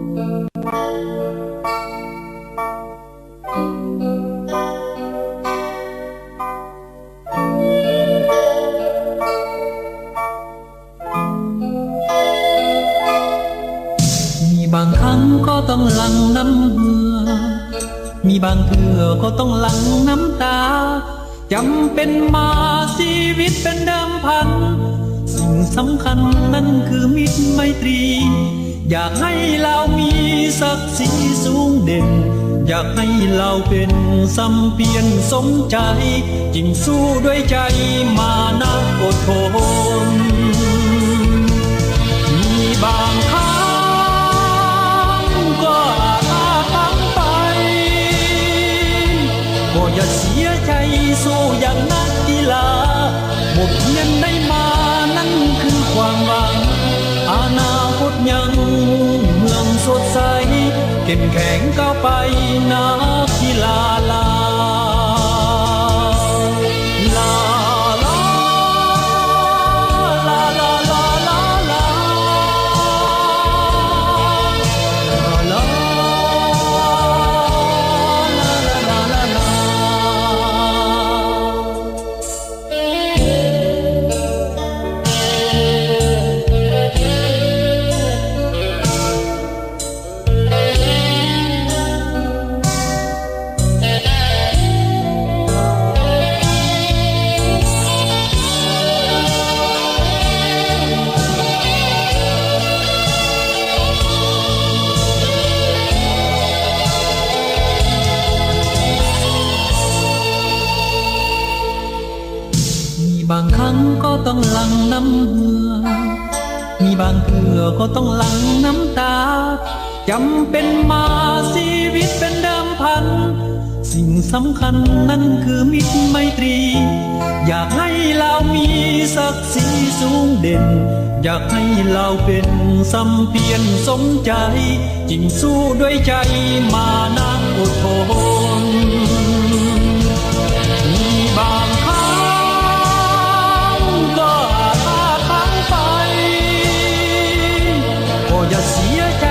มีบางครั้งก็ต้องหลั่งน้ำเหงื่อมีบางเทื่อก็ต้องหลั่งน้ำตาจำเป็นมาชีวิตเป็นเดิมพันสิ่งสำคัญนั้นคือมิตรไมตรีอยากให้เรามีศักดิ์ศรีสูงเด่นอยากให้เราเป็นสัมเพียรสมใจจริงสู้ด้วยใจมานะอดทนมีบางครั้งก็อาจพังไปก็อย่าเสียใจสู้อย่างนักกีฬาบทเรียนได้มานั้นคือความหวังอนาคตยังเมืองสดใสเข้มแข็งก้าวไปนักกีฬาลาลาลาลาลาลาลาลาลาบางครั้งก็ต้องหลั่งน้ำเหงื่อมีบางเทื่อก็ต้องหลั่งน้ำตาจำเป็นมาชีวิตเป็นเดิมพันสิ่งสำคัญนั้นคือมิตรไมตรีอยากให้เรามีศักดิ์ศรีสูงเด่นอยากให้เราเป็นสัมเพียรสมใจจริงสู้ด้วยใจมานะอดทนมีบางครั้งก็อาจพังไปก็อย่าเสียใจ